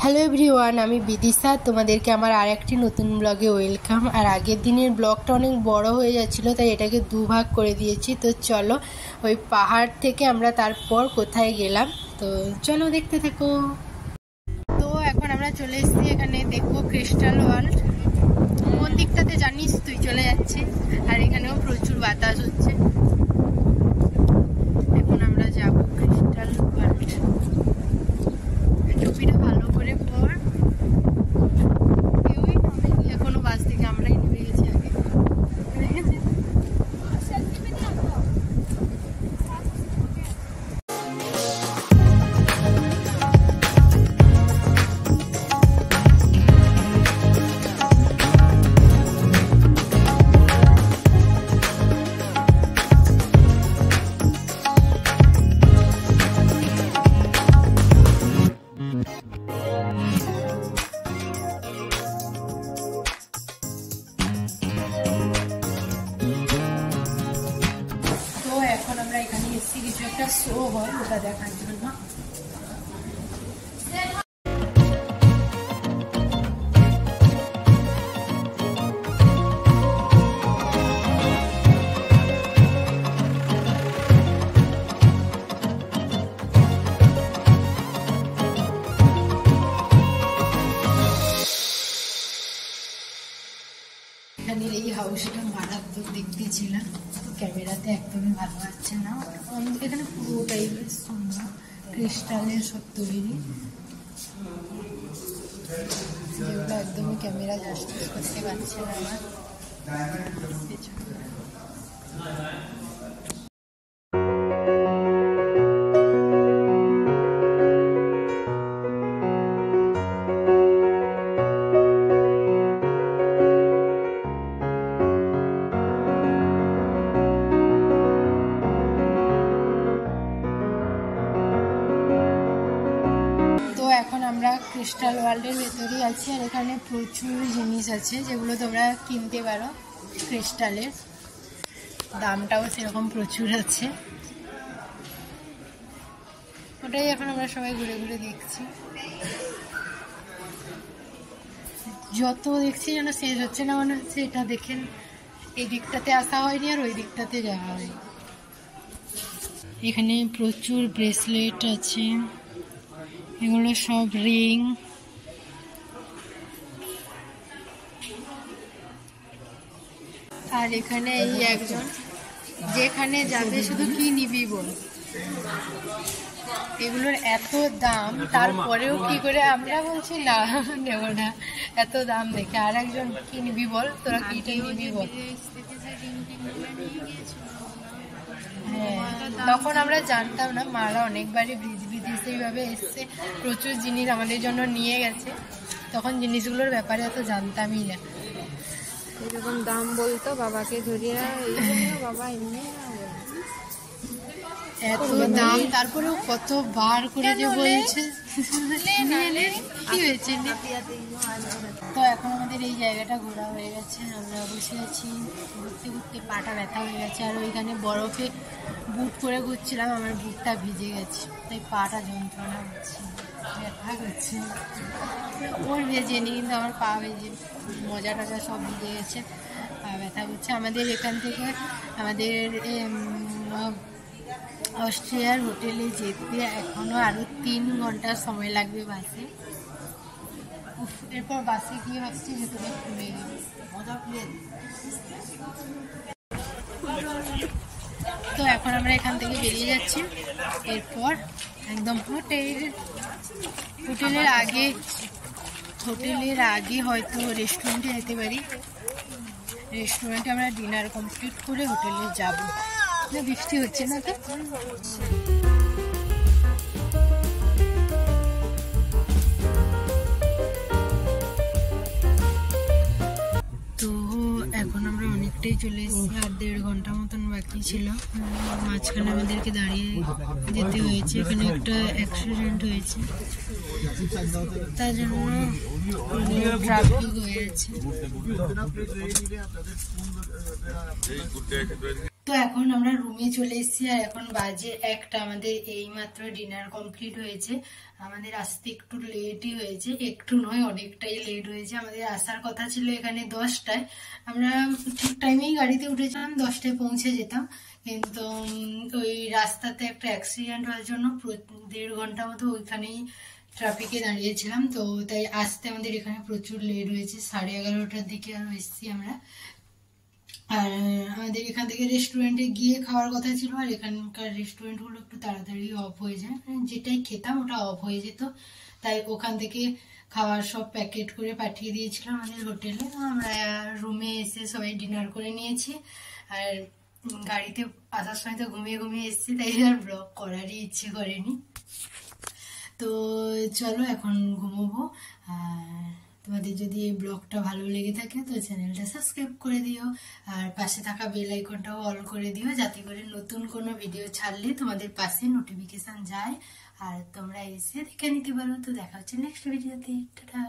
Hello everyone, আমি বিদিশা। তোমাদেরকে আমার আর একটি নতুন ব্লগে ওয়েলকাম। আর আগের দিনের ব্লগটা অনেক বড় হয়ে যাচ্ছিলো, তাই এটাকে দুভাগ করে দিয়েছি। তো চলো, ওই পাহাড় থেকে আমরা তারপর কোথায় গেলাম, তো চলো দেখতে থাকো। তো এখন আমরা চলে এসেছি, এখানে দেখবো ক্রিস্টাল ওয়ার্ল্ড। কোন দিকটাতে জানিস তুই? চলে যাচ্ছি, আর এখানেও প্রচুর বাতাস হচ্ছে। এখন আমরা যাব ক্রিস্টাল ওয়ার্ল্ড। টুপিটা ভালো করে পর, কেউই নামেনি এখনো বাস থেকে, আমরাই নেমে গেছি আগে। এখন আমরা এখানে এসেছি কিছু একটা শো হয়, ওটা দেখার জন্য। এখানে এই হাউসটা মারাত্মক দেখতে ছিলাম, ক্যামেরাতে একদমই ভালো আসছে না। এখানে পুরোটাই বেশ সুন্দর, ক্রিস্টালের সব তৈরি, যেগুলো একদমই ক্যামেরা জাস্টিস করতে পারছে না আমার। এখন আমরা ক্রিস্টাল ওয়ার্ল্ডের ভেতরেই আছি, আর এখানে প্রচুর জিনিস আছে যেগুলো তোমরা কিনতে পারো। ক্রিস্টালের দামটাও সেরকম প্রচুর আছে, ওটাই এখন আমরা সবাই ঘুরে ঘুরে দেখছি। যত দেখছি যেন শেষ হচ্ছে না, মনে হচ্ছে এটা দেখেন এই দিকটাতে আসা হয়নি আর ওই দিকটাতে যাওয়া হয়। এখানে প্রচুর ব্রেসলেট আছে, এগুলো সব রিং। আর এখানে এই একজন, যেখানে যাবে শুধু কি নিবি বল। এগুলোর এত দাম, তারপরেও কি করে আমরা বলছি না নেব না, এত দাম দেখে। আর একজন কি নিবি বল, তোরা কি নিবি বল। হ্যাঁ, তখন আমরা জানতাম না, মারা অনেকবারই বিদেশে এইভাবে এসছে, প্রচুর জিনিস আমাদের জন্য নিয়ে গেছে। তখন জিনিসগুলোর ব্যাপারে এত জানতামই না। এরকম দাম বলতো, বাবাকে ধরিয়ে বাবা এমনি এত দাম, তারপরেও কতবার করে যে বলছে কি হয়েছে। তো এখন আমাদের এই জায়গাটা ঘোরা হয়ে গেছে, আমরা বসে আছি, ঘুরতে ঘুরতে পাটা ব্যথা হয়ে গেছে। আর ওইখানে বরফে বুট করে ঘুরছিলাম, আমার বুটটা ভিজে গেছে, তাই পাটা যন্ত্রণা হচ্ছে, ব্যথা করছে। ওর ভেজেনি, কিন্তু আমার পা ভেজে, মজা টজা সব ভিজে গেছে, পা ব্যথা করছে। আমাদের এখান থেকে আমাদের অস্ট্রিয়ার হোটেলে যেতে এখনো আরো 3 ঘন্টা সময় লাগবে বাসে। এরপর বাসে গিয়ে ভাবছি ভেতরে খুলে গেল। তো এখন আমরা এখান থেকে বেরিয়ে যাচ্ছি, এরপর একদম হোটেলের আগে হয়তো রেস্টুরেন্টে যেতে পারি। রেস্টুরেন্টে আমরা ডিনার কমপ্লিট করে হোটেলে যাব। না, বৃষ্টি হচ্ছে না তো। তো এখন আমরা অনেকটাই চলে এসেছি, আর 1.5 ঘন্টা মতন বাকি ছিল। মাঝখানে আমাদেরকে দাঁড়িয়ে যেতে হয়েছে, এখানে একটা অ্যাক্সিডেন্ট হয়েছে, তার জন্য ট্রাফিক হয়ে আছে। তো এখন আমরা রুমে চলে এসেছি, আর এখন বাজে 1টা। আমাদের এইমাত্র ডিনার কমপ্লিট হয়েছে। আমাদের আসতে একটু লেটই হয়েছে, একটু নয় অনেকটাই লেট হয়েছে। আমাদের আসার কথা ছিল এখানে 10টায়। আমরা ঠিক টাইমেই গাড়িতে উঠেছিলাম, 10টায় পৌঁছে যেতাম, কিন্তু ওই রাস্তাতে একটা অ্যাক্সিডেন্ট হওয়ার জন্য 1.5 ঘন্টা মতো ওইখানেই ট্রাফিকে দাঁড়িয়েছিলাম। তো তাই আসতে আমাদের এখানে প্রচুর লেট হয়েছে। 11:30টার দিকে আর এসেছি আমরা। আর আমাদের এখান থেকে রেস্টুরেন্টে গিয়ে খাওয়ার কথা ছিল, আর এখানকার রেস্টুরেন্টগুলো একটু তাড়াতাড়ি অফ হয়ে যায়, যেটাই খেতাম ওটা অফ হয়ে যেত। তাই ওখান থেকে খাবার সব প্যাকেট করে পাঠিয়ে দিয়েছিল আমাদের হোটেলে। আমরা রুমে এসে সবাই ডিনার করে নিয়েছি। আর গাড়িতে আসার সময় তো ঘুমিয়ে ঘুমিয়ে এসেছি, তাই আর ব্লগ করারই ইচ্ছে করেনি। তো চলো এখন ঘুমোবো। আর তোমাদের যদি এই ব্লগটা ভালো লেগে থাকে তো চ্যানেলটা সাবস্ক্রাইব করে দিও, আর পাশে থাকা বেল আইকনটাও অল করে দিও, যাতে করে নতুন কোনো ভিডিও ছাড়লে তোমাদের পাশে নোটিফিকেশন যায় আর তোমরা এসে দেখে নিতে পারো। তো দেখা হচ্ছে নেক্সট ভিডিওতে। টাটা।